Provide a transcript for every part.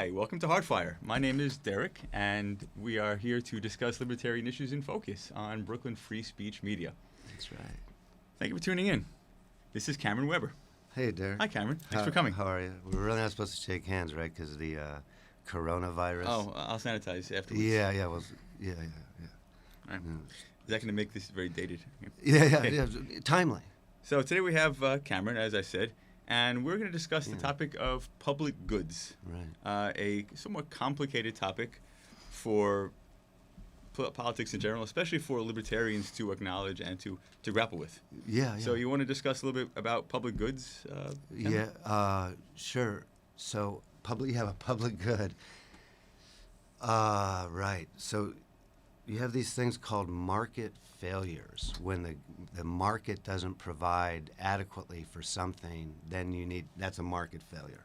Hi, welcome to Hardfire. My name is Derek, and we are here to discuss libertarian issues in focus on Brooklyn Free Speech Media. That's right. Thank you for tuning in. This is Cameron Weber. Hey, Derek. Hi, Cameron. Thanks for coming. How are you? We're really not supposed to shake hands, right? Because of the coronavirus. Oh, I'll sanitize afterwards. Yeah. Well, yeah. All right. Is that going to make this very dated? Yeah. Timely. So today we have Cameron, as I said, and we're going to discuss the topic of public goods. Right. A somewhat complicated topic for politics in general, especially for libertarians to acknowledge and to grapple with. Yeah. So you want to discuss a little bit about public goods? Sure. So you have a public good. Right. So you have these things called market failures. When the market doesn't provide adequately for something, then that's a market failure.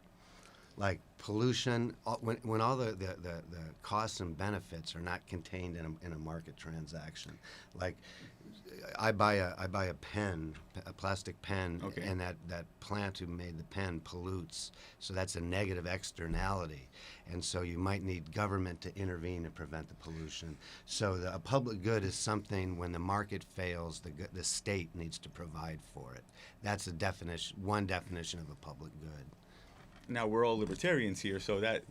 Like pollution, when all the costs and benefits are not contained in a market transaction. Like I buy a pen, a plastic pen, and that plant who made the pen pollutes, so that's a negative externality, and so you might need government to intervene to prevent the pollution. So a public good is something when the market fails, the state needs to provide for it. That's one definition of a public good. Now, we're all libertarians here, so that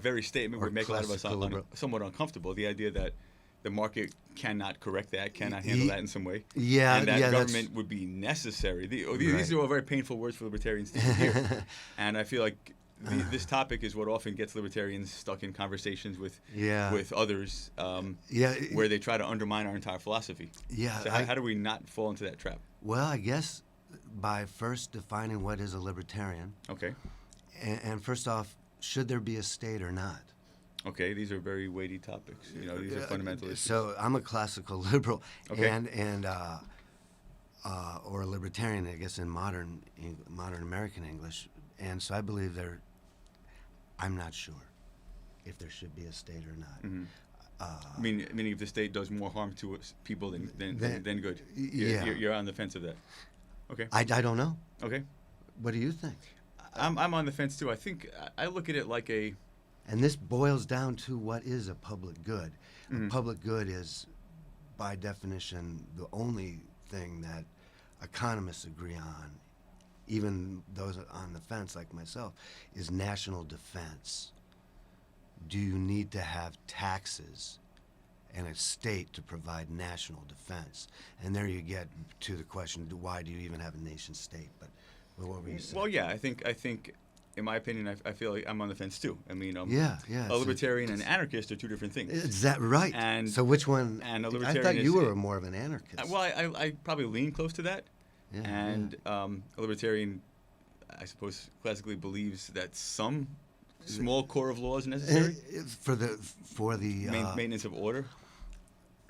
very statement would make a lot of us somewhat uncomfortable. The idea that the market cannot correct that, cannot handle that in some way, and that government would be necessary. These are all very painful words for libertarians to hear. And I feel like this topic is what often gets libertarians stuck in conversations with others where they try to undermine our entire philosophy. Yeah. So how do we not fall into that trap? Well, I guess by first defining what is a libertarian. Okay. And first off, should there be a state or not? Okay, these are very weighty topics. These are fundamental issues. So I'm a classical liberal, okay. Or a libertarian, I guess, in modern American English. And so I believe I'm not sure if there should be a state or not. Mm-hmm. Meaning if the state does more harm to people than good. Yeah. You're on the fence of that. Okay. I don't know. Okay. What do you think? I'm on the fence too. I think I look at it like a... And this boils down to what is a public good. Mm-hmm. A public good is, by definition, the only thing that economists agree on, even those on the fence like myself, is national defense. Do you need to have taxes and a state to provide national defense? And there you get to the question, why do you even have a nation state? But what were you saying? Well, yeah, I think, in my opinion, I feel like I'm on the fence too. I mean, a libertarian and anarchist are two different things. Is that right? And so which one? And a libertarian I thought you were more of an anarchist. Well, I probably lean close to that. Yeah, and a libertarian, I suppose, classically believes that some small core of law is necessary for the maintenance of order.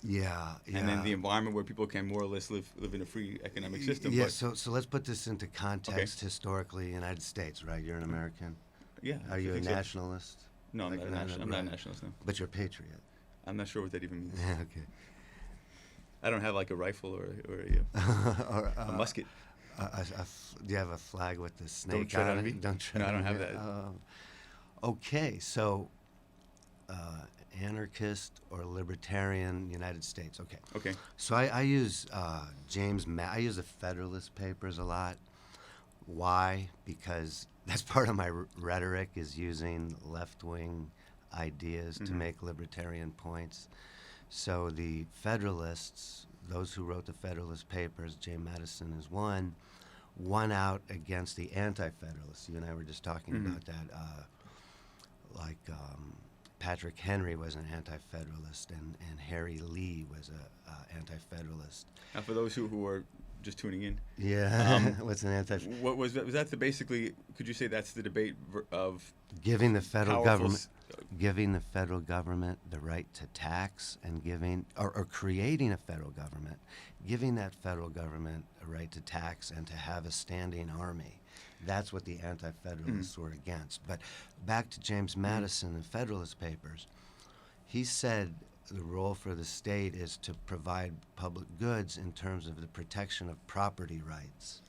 Yeah. And then the environment where people can more or less live in a free economic system. Yeah, so let's put this into context historically. United States, right? You're an American? Yeah. Are you a so. nationalist? No, I'm not a nationalist, no. But you're a patriot? I'm not sure what that even means. Yeah, okay. I don't have like a rifle or a musket. Do you have a flag with the snake Don't tread on me? Don't tread no, on I don't have me. that. Okay, so... anarchist or libertarian United States. Okay. So I use I use the Federalist Papers a lot. Why? Because that's part of my rhetoric is using left-wing ideas to make libertarian points. So the Federalists, those who wrote the Federalist Papers, James Madison is one, won out against the anti-Federalists. You and I were just talking about that. Patrick Henry was an anti-federalist, and Harry Lee was an anti-federalist. Now, for those who are just tuning in, what's an anti? What was that? Basically, could you say that's the debate of giving the federal government the right to tax, and or creating a federal government, giving that federal government a right to tax and to have a standing army. That's what the anti-federalists were against. But back to James Madison and Federalist Papers, he said the role for the state is to provide public goods in terms of the protection of property rights.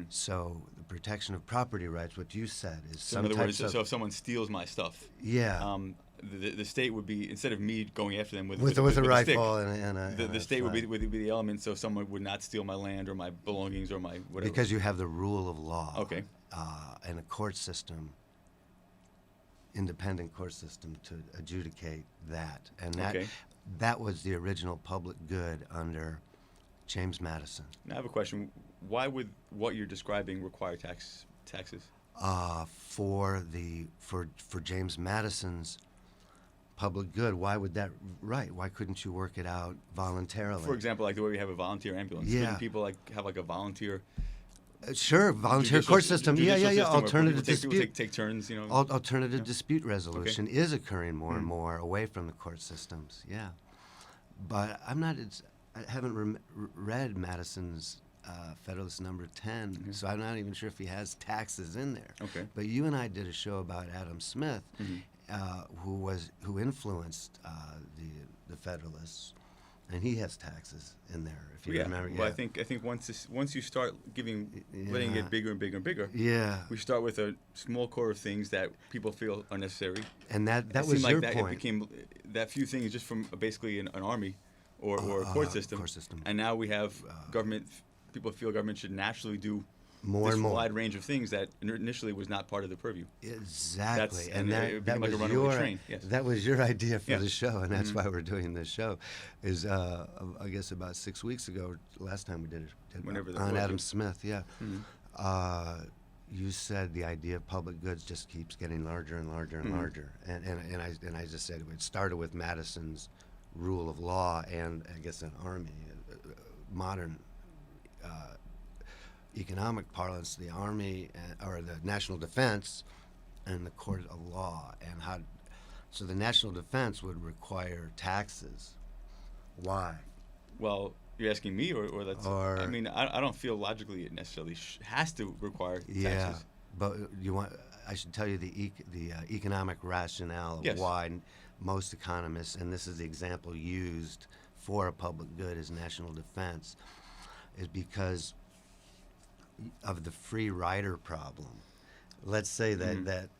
So the protection of property rights. What you said is so in other words, so if someone steals my stuff, the state would be, instead of me going after them with a rifle stick, and the state would be the element, so someone would not steal my land or my belongings or my whatever. Because you have the rule of law. Okay. And a court system, independent court system to adjudicate that. And that was the original public good under James Madison. Now I have a question. Why would what you're describing require taxes? For James Madison's public good, why would that? Right? Why couldn't you work it out voluntarily? For example, like the way we have a volunteer ambulance. Yeah. Couldn't people have like a volunteer? Sure, volunteer court system. Yeah. Alternative dispute. Take turns, Alternative dispute resolution is occurring more and more away from the court systems. Yeah, but I haven't read Madison's Federalist Number 10, so I'm not even sure if he has taxes in there. Okay. But you and I did a show about Adam Smith, who influenced the Federalists. And he has taxes in there, if you remember. Well, I think once you start letting it get bigger and bigger and bigger. Yeah. We start with a small core of things that people feel are necessary. And that was your point. It became that few things just from basically an army or a court system. And now we have government. People feel government should naturally do more and more wide range of things that initially was not part of the purview. Exactly. That was your idea for the show, and that's why we're doing this show. Is I guess about 6 weeks ago, last time we did it on Adam Smith. Yeah. You said the idea of public goods just keeps getting larger and larger and larger, and I just said it started with Madison's rule of law and I guess an army, modern. Economic parlance, the army or the national defense, and the court of law, so the national defense would require taxes. Why? Well, you're asking me, or that's. Or, I mean, I don't feel logically it necessarily has to require taxes. Yeah, but I should tell you the economic rationale of why most economists, and this is the example used for a public good as national defense, is because of the free rider problem. Let's say that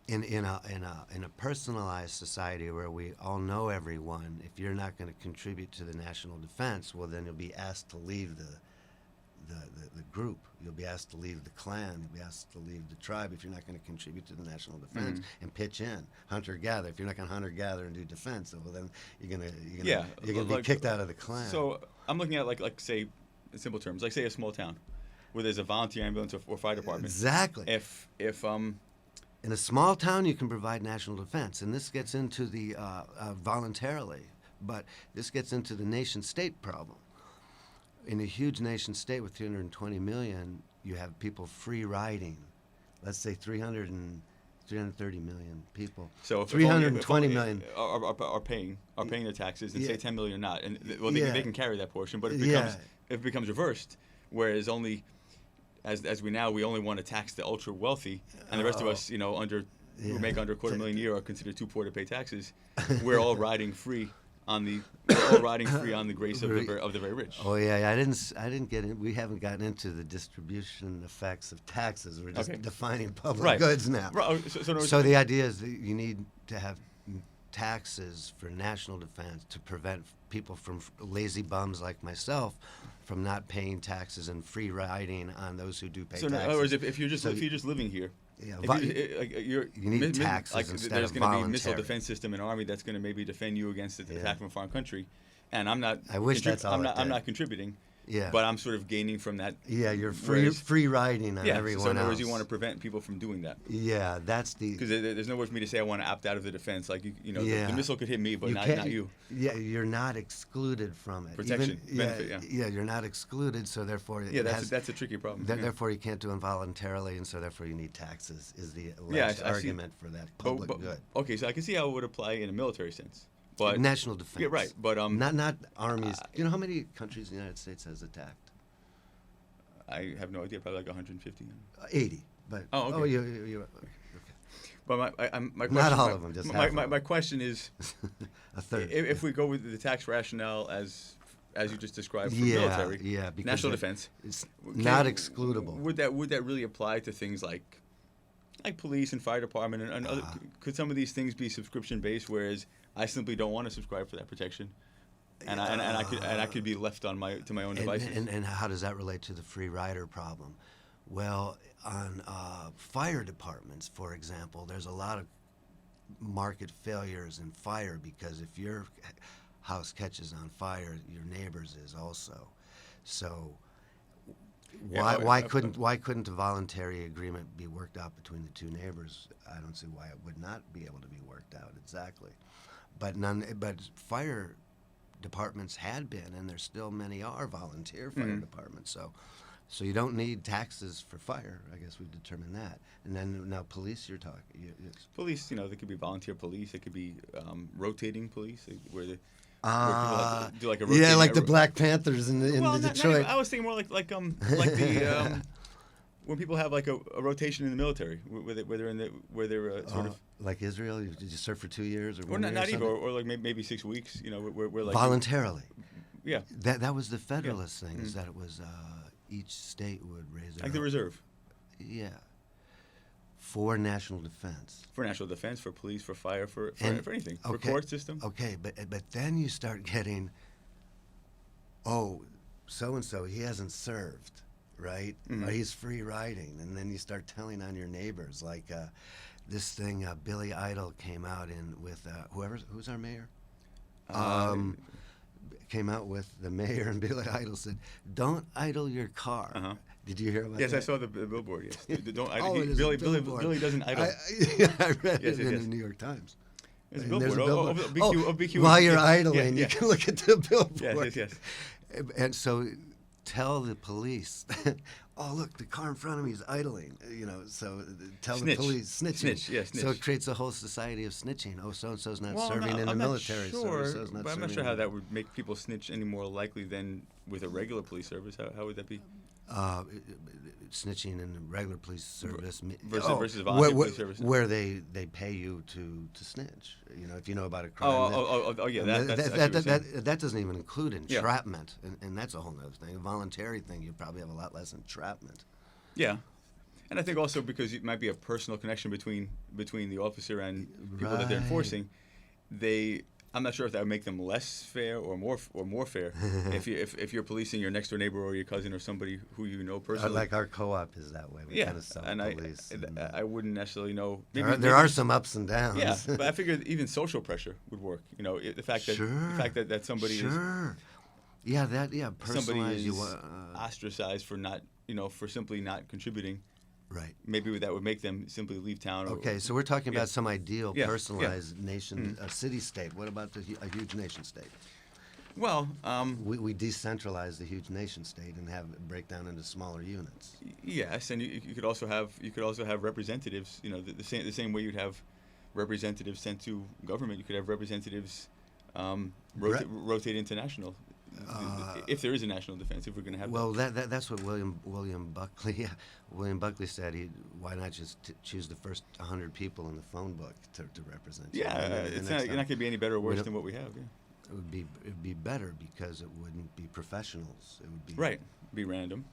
in a personalized society where we all know everyone, if you're not going to contribute to the national defense, well then you'll be asked to leave the group. You'll be asked to leave the clan. You'll be asked to leave the tribe if you're not going to contribute to the national defense and pitch in hunter-gatherer. If you're not going to hunter-gather and do defense, well then you're going to be kicked out of the clan. So I'm looking at like say in simple terms, like say a small town where there's a volunteer ambulance or fire department. Exactly. If in a small town you can provide national defense, and this gets into the voluntarily, but this gets into the nation-state problem. In a huge nation-state with 320 million, you have people free riding. Let's say 330 million people. So if 320 million are paying their taxes, and say 10 million are not, and they can carry that portion, but it becomes reversed, whereas only as we only want to tax the ultra wealthy, and the rest of us, who make under $250,000 a year are considered too poor to pay taxes. We're all riding free on the grace of the very rich. Oh yeah, I didn't get in. We haven't gotten into the distribution effects of taxes. We're just defining public goods now. Right. So the idea is that you need to have taxes for national defense to prevent people from lazy bums like myself from not paying taxes and free riding on those who do pay taxes. So in other words, if you're just living here, you need taxes instead there's of going to be a voluntary. missile defense system and army that's going to maybe defend you against the attack from a foreign country, and I'm not. I wish that's all. I'm not contributing. Yeah. But I'm sort of gaining from that. Yeah, you're free riding on everyone else. So in other words, you want to prevent people from doing that. Yeah, that's the. Because there's no way for me to say I want to opt out of the defense. Like the missile could hit me, but not you. Yeah, you're not excluded from it. Protection, benefit. Yeah, you're not excluded, so therefore. That's a tricky problem. Therefore, you can't do involuntarily, and so therefore you need taxes. Is the alleged argument for that public good? Okay, so I can see how it would apply in a military sense. But national defense. Yeah, right. But not armies. You know how many countries the United States has attacked? I have no idea. Probably like 150. 80. But okay. But my question, not all of them. Just my question is, a third. If we go with the tax rationale as as you just described, for military, because national defense. It's not excludable. Would that really apply to things like police and fire department and other? Could some of these things be subscription based, whereas I simply don't want to subscribe for that protection, and I could be left to my own devices? And how does that relate to the free rider problem? Well, on fire departments, for example, there's a lot of market failures in fire, because if your house catches on fire, your neighbor's is also. So why couldn't a voluntary agreement be worked out between the two neighbors? I don't see why it would not be able to be worked out exactly. But fire departments had been, and there still many are volunteer fire departments. So you don't need taxes for fire. I guess we've determined that. And then now police, you're talking. Police, there could be volunteer police. It could be rotating police, where people do like a rotating. Like the Black Panthers in Detroit. I was thinking more like the when people have like a rotation in the military, where they're sort of like Israel. Did you serve for 2 years or not even, or like maybe 6 weeks. Where like voluntarily. Yeah. That was the Federalist thing, is that it was each state would raise their like the reserve. Yeah. For national defense. For national defense, for police, for fire, for anything. For court system. Okay, but then you start getting, so-and-so, he hasn't served, right? Or he's free riding. And then you start telling on your neighbors, like this thing Billy Idol came out with, who's our mayor? Came out with the mayor, and Billy Idol said, "Don't idle your car." Did you hear about that? Yes, I saw the billboard. Yes, don't idle. Billy doesn't idle. I read it in the New York Times. There's a billboard. BQ, while you're idling, you can look at the billboard. Yes. And so, tell the police. Oh, look, the car in front of me is idling. So tell the police, snitching. Snitch. So it creates a whole society of snitching. Oh, so-and-so's not serving in the military. So-and-so's not but I'm not serving sure how that would make people snitch any more likely than with a regular police service. How would that be? Snitching in the regular police service versus volunteer police service, where they pay you to snitch. If you know about a crime. That doesn't even include entrapment, and that's a whole other thing. A voluntary thing, you probably have a lot less entrapment. Yeah, and I think also because it might be a personal connection between the officer and people that they're enforcing. I'm not sure if that would make them less fair or more fair if you're policing your next door neighbor or your cousin or somebody who you know personally. Like our co-op is that way. We kind of self-police. I wouldn't necessarily know. There are some ups and downs. Yeah, but I figured even social pressure would work. The fact that somebody is personalized. Ostracized for not for simply not contributing. Right. Maybe that would make them simply leave town. Okay, so we're talking about some ideal personalized nation, a city-state. What about a huge nation-state? Well, we decentralize the huge nation-state and have it break down into smaller units. Yes, and you could also have representatives. The same way you'd have representatives sent to government. You could have representatives rotate international. If there is a national defense, if we're going to have. Well, that's what William Buckley said. Why not just choose the first 100 people in the phone book to represent you? Yeah, it's not going to be any better or worse than what we have. Yeah. It'd be better because it wouldn't be professionals. It would be be random.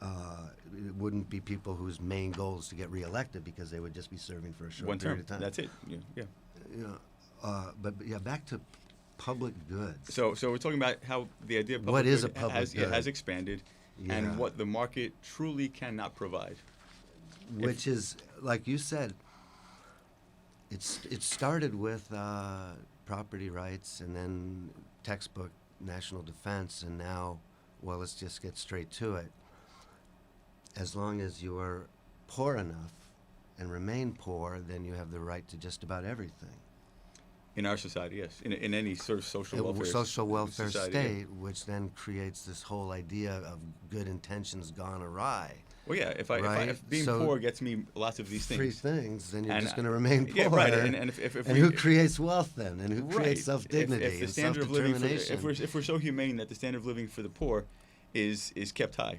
It wouldn't be people whose main goal is to get reelected, because they would just be serving for a short period of time. That's it. Yeah. But back to public goods. So we're talking about how the idea of public what is a public good has expanded, and what the market truly cannot provide. Which is, like you said, it started with property rights, and then textbook national defense, and now, well, let's just get straight to it. As long as you are poor enough and remain poor, then you have the right to just about everything. In our society, yes. In any sort of social welfare state, yeah. Which then creates this whole idea of good intentions gone awry. Well, yeah. If being poor gets me lots of these things, free things, then you're just going to remain poor. Yeah, right. And who creates wealth then? And who creates self-dignity if the and standard of living self-determination? if we're so humane that the standard of living for the poor is kept high,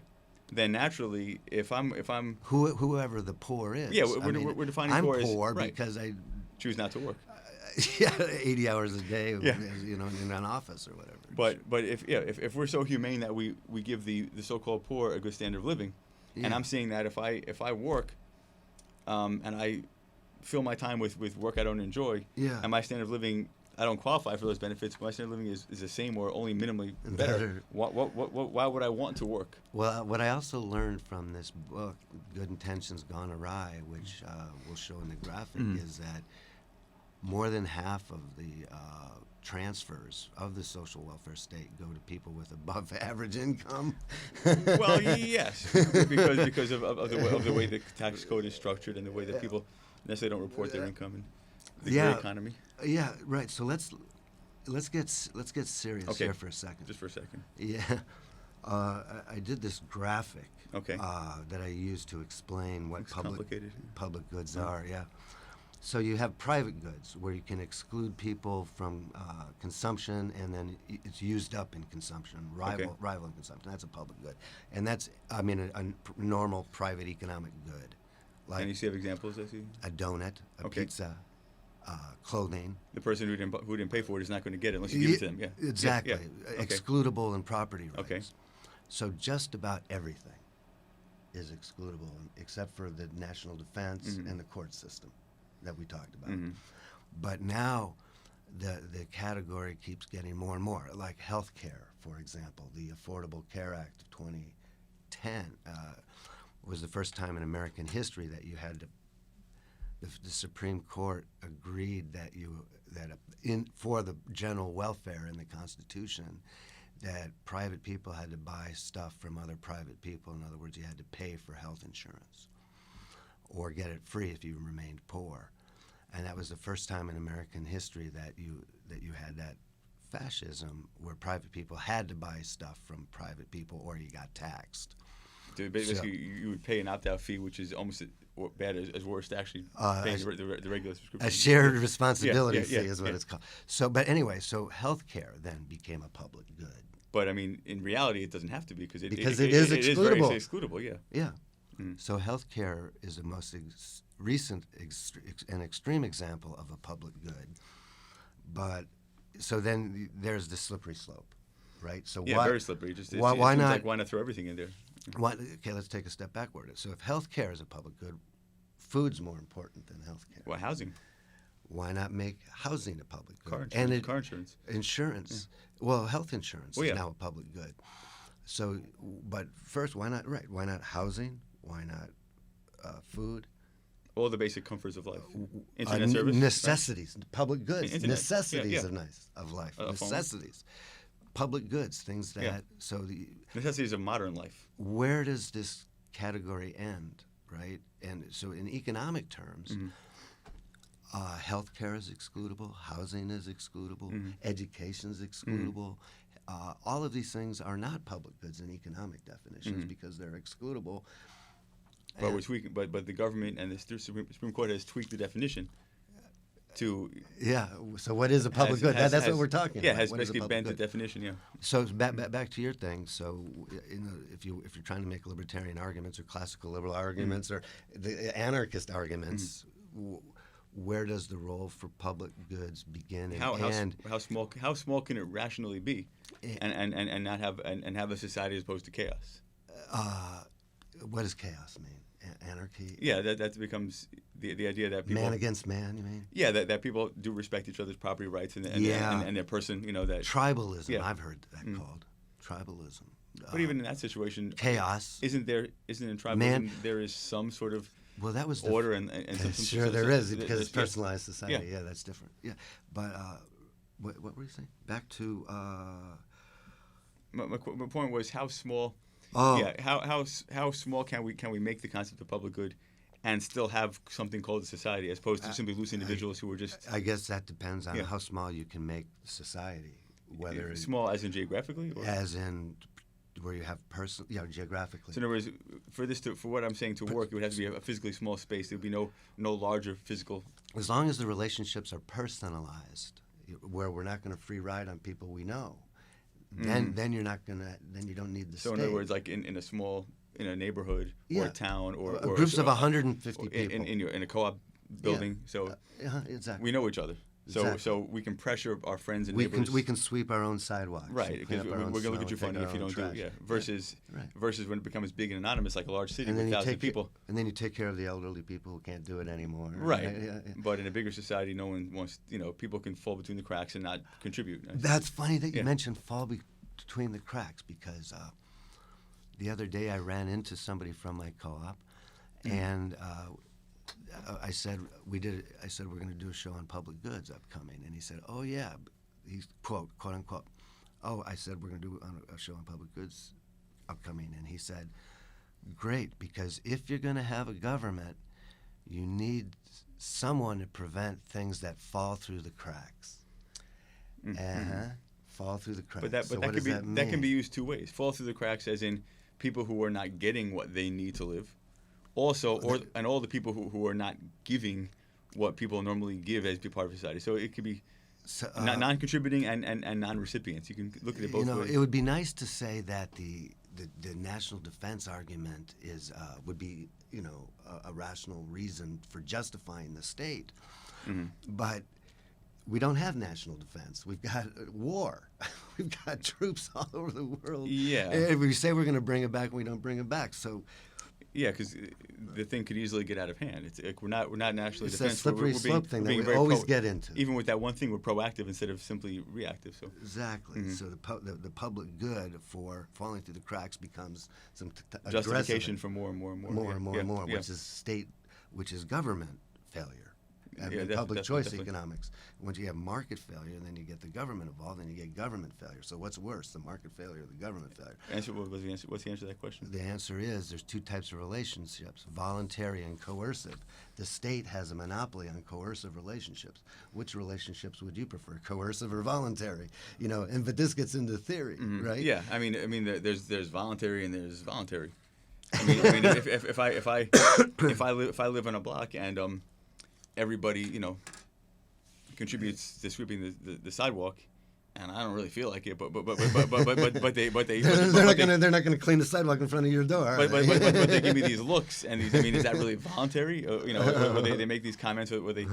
then naturally, if I'm whoever the poor is. Yeah, we're defining I'm poor as poor because I choose not to work. Yeah, 80 hours a day, you know, in an office or whatever. But if we're so humane that we give the so-called poor a good standard of living, and I'm seeing that if I work, and I fill my time with work I don't enjoy, and my standard of living, I don't qualify for those benefits, but my standard of living is the same or only minimally better. Why would I want to work? Well, what I also learned from this book, Good Intentions Gone Awry, which we'll show in the graphic, is that more than half of the transfers of the social welfare state go to people with above average income. Well, yes, because of the way the tax code is structured and the way that people necessarily don't report their income in the gig economy. Yeah, right. So let's get serious here for a second. Just for a second. Yeah, I did this graphic that I used to explain what public goods are. Yeah. So you have private goods where you can exclude people from consumption, and then it's used up in consumption, rival in consumption. That's a public good, and that's a normal private economic good. Like, and you see have examples, I see? A donut, a pizza, clothing. The person who didn't pay for it is not going to get it unless you give it to them. Yeah. Exactly. Excludable in property rights. Okay. So just about everything is excludable except for the national defense and the court system that we talked about. But now the category keeps getting more and more, like health care, for example. The Affordable Care Act of 2010 was the first time in American history that you had to, the Supreme Court agreed that for the general welfare in the Constitution, that private people had to buy stuff from other private people. In other words, you had to pay for health insurance or get it free if you remained poor. And that was the first time in American history that you had that fascism where private people had to buy stuff from private people or you got taxed. So basically, you would pay an opt-out fee, which is almost bad as worse to actually pay the regular subscription. A shared responsibility fee is what it's called. So, but anyway, so health care then became a public good. But I mean, in reality, it doesn't have to be because it is excludable. It is very excludable, yeah. Yeah. So health care is the most recent and extreme example of a public good. But so then there's the slippery slope, right? So very slippery. Why not? Like, why not throw everything in there? Okay, let's take a step backward. So if health care is a public good, food's more important than health care. Well, housing. Why not make housing a public good? Car insurance. Insurance. Yeah. Well, health insurance is now a public good. So, but first, why not? Right? Why not housing? Why not food? All the basic comforts of life. Internet service. Necessities. Right? Public goods. Internet. Necessities of life. Necessities. Public goods. Things that necessities of modern life. Where does this category end? Right? And so, in economic terms. Healthcare is excludable, housing is excludable, education is excludable. All of these things are not public goods in economic definitions because they're excludable. But we're tweaking. But the government and the Supreme Court has tweaked the definition to. Yeah. So what is a public good? That's what we're talking about. Yeah, has basically bent the definition. Yeah. So back to your thing. So if you're trying to make libertarian arguments or classical liberal arguments or the anarchist arguments. Where does the role for public goods begin? How small can it rationally be, and not have a society as opposed to chaos? What does chaos mean? Anarchy? Yeah, that becomes the idea that people, man against man. You mean? Yeah, that people do respect each other's property rights and their person. You know that tribalism. Yeah. I've heard that called tribalism. But even in that situation, chaos. Isn't in tribalism there is some sort of that was order and sure there is because it's personalized society. Yeah, that's different. Yeah, but what were you saying? Back to my point was how small. How small can we make the concept of public good, and still have something called a society as opposed to simply loose individuals who are just. I guess that depends on how small you can make society. Whether small as in geographically, or? As in. Where you have geographically. So in other words, for what I'm saying to work, it would have to be a physically small space. There would be no larger physical. As long as the relationships are personalized, where we're not going to free ride on people we know, then you're not going to. Then you don't need the state. So in other words, like in a neighborhood or a town or groups of 150 people in a co-op building. So exactly. we know each other. So we can pressure our friends and neighbors. We can sweep our own sidewalks. Right, because we're going to look at you funny if you don't do it. Yeah. Versus when it becomes big and anonymous, like a large city with thousands of people. And then you take care of the elderly people who can't do it anymore. Right. Yeah. But in a bigger society, no one wants. People can fall between the cracks and not contribute. That's funny that you mentioned fall between the cracks, because the other day I ran into somebody from my co-op, and I said we're going to do a show on public goods upcoming, and he said, "Oh yeah," he's quote unquote. "Oh," I said, "We're going to do a show on public goods upcoming," and he said, "Great, because if you're going to have a government, you need someone to prevent things that fall through the cracks." Fall through the cracks. But that can be used two ways. Fall through the cracks, as in people who are not getting what they need to live. Also, and all the people who are not giving what people normally give as be part of society. So it could be non-contributing and non-recipients. You can look at it both ways. It would be nice to say that the national defense argument would be a rational reason for justifying the state, but we don't have national defense. We've got war. We've got troops all over the world. Yeah. If we say we're going to bring it back, we don't bring it back. So. Yeah, because the thing could easily get out of hand. It's like we're not nationally defense. It's a slippery slope thing that we always get into. Even with that one thing, we're proactive instead of simply reactive. So exactly. So the public good for falling through the cracks becomes some justification for more and more and more. Which is government failure. Public choice economics. Once you have market failure, and then you get the government involved, and you get government failure. So what's worse, the market failure or the government failure? What's the answer to that question? The answer is there's two types of relationships, voluntary and coercive. The state has a monopoly on coercive relationships. Which relationships would you prefer, coercive or voluntary? But this gets into theory, right? Yeah, I mean, there's voluntary and there's voluntary. I mean, if I live on a block and everybody, contributes to sweeping the sidewalk, and I don't really feel like it, but they're not gonna clean the sidewalk in front of your door. But they give me these looks, and is that really voluntary? Or they make these comments, or they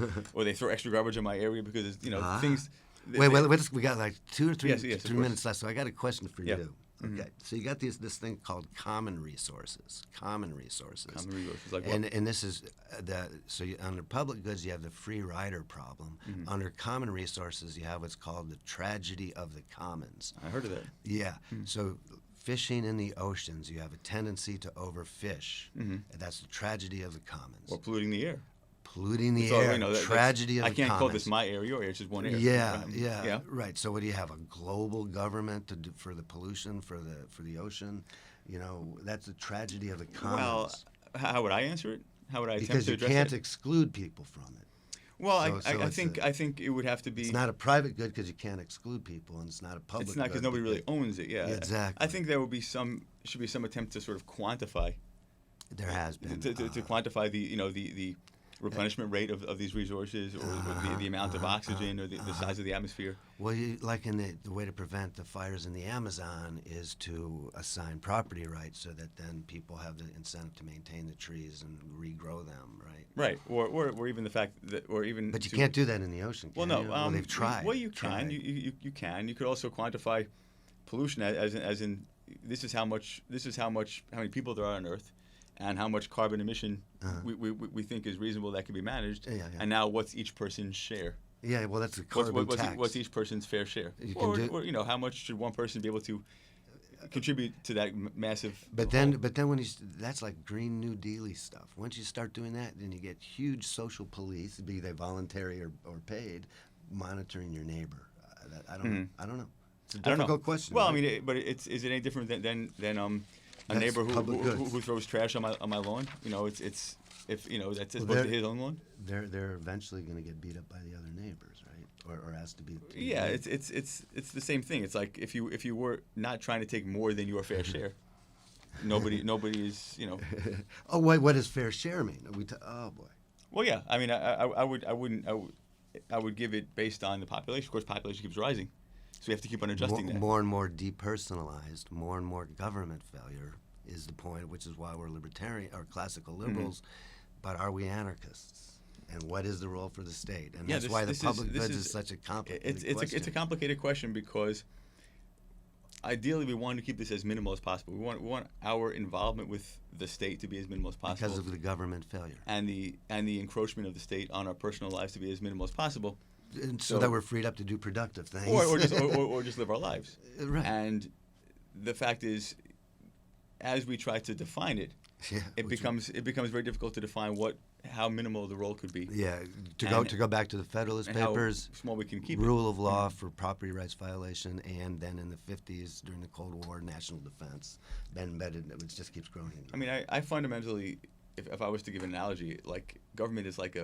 throw extra garbage in my area because things. Wait, we got like 2 or 3 minutes left, so I got a question for you. Okay, so you got this thing called common resources. Like what? And this is under public goods you have the free rider problem. Under common resources you have what's called the tragedy of the commons. I heard of that. Yeah. So fishing in the oceans, you have a tendency to overfish. And that's the tragedy of the commons. Or polluting the air. Tragedy of the commons. I can't call this my area, or it's just one area. Yeah. Right. So what do you have? A global government for the pollution for the ocean? That's the tragedy of the commons. Well, how would I answer it? How would I attempt because to address it? Because you can't exclude people from it. Well, I think it would have to be. It's not a private good because you can't exclude people, and it's not a public. It's not because nobody really owns it. Yeah. Exactly. I think there should be some attempt to sort of quantify. There has been to quantify the replenishment rate of these resources, or the amount of oxygen, or the size of the atmosphere. Well, the way to prevent the fires in the Amazon is to assign property rights, so that then people have the incentive to maintain the trees and regrow them, right? Right, or even the fact that, or even. But you can't do that in the ocean. Well, no. Well, they've tried. Well, you can. You can. You could also quantify pollution as in this is how many people there are on Earth, and how much carbon emission we think is reasonable that can be managed. And now, what's each person's share? Yeah, well, that's the carbon tax. What's each person's fair share? Or how much should one person be able to contribute to that massive? But then that's like Green New Deal-y stuff. Once you start doing that, then you get huge social police, be they voluntary or paid, monitoring your neighbor. I don't know. It's a difficult question. Well, right? I mean, but is it any different than a neighbor who throws trash on my lawn? That's his own lawn. They're eventually going to get beat up by the other neighbors, right? Or asked to be. Yeah, it's the same thing. It's like if you were not trying to take more than your fair share, nobody is. Oh, what does fair share mean? Oh boy. Well, yeah. I mean, I would give it based on the population. Of course, population keeps rising. So we have to keep on adjusting that. More and more depersonalized, more and more government failure is the point, which is why we're libertarian or classical liberals. But are we anarchists? And what is the role for the state? And that's why the public goods is such a complicated question. It's a complicated question because ideally we want to keep this as minimal as possible. We want our involvement with the state to be as minimal as possible. Because of the government failure. And the encroachment of the state on our personal lives to be as minimal as possible. And so that we're freed up to do productive things. Or just live our lives. Right. And the fact is, as we try to define it, it becomes very difficult to define how minimal the role could be. Yeah, to go back to the Federalist Papers, how small we can keep rule of law for property rights violation, and then in the 50s during the Cold War, national defense, then embedded, it just keeps growing. I mean, I fundamentally, if I was to give an analogy, like government is like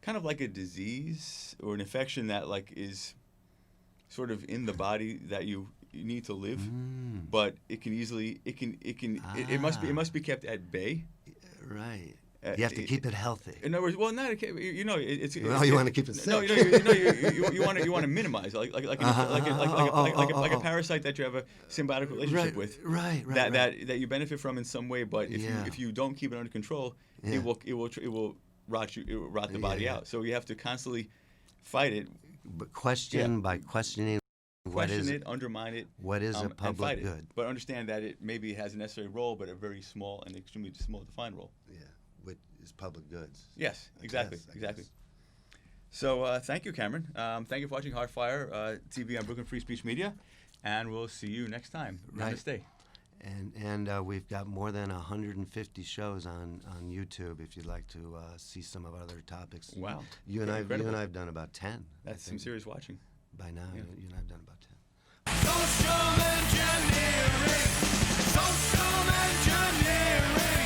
kind of like a disease or an infection that like is sort of in the body that you need to live, but it must be kept at bay. Right. You have to keep it healthy. In other words, well, not you want to keep it sick. No, you want to minimize like a parasite that you have a symbiotic relationship with. Right. That you benefit from in some way, but if you don't keep it under control, it will rot the body out. So you have to constantly fight it. But by questioning. Undermine it. What is a public good? But understand that it maybe has a necessary role, but a very small and extremely small defined role. Yeah, which is public goods. Yes, exactly. So thank you, Cameron. Thank you for watching Hardfire TV on Brooklyn Free Speech Media, and we'll see you next time. Namaste. And we've got more than 150 shows on YouTube if you'd like to see some of our other topics. Wow. You and I have done about 10. That's some serious watching. By now, you and I have done about 10. Social engineering.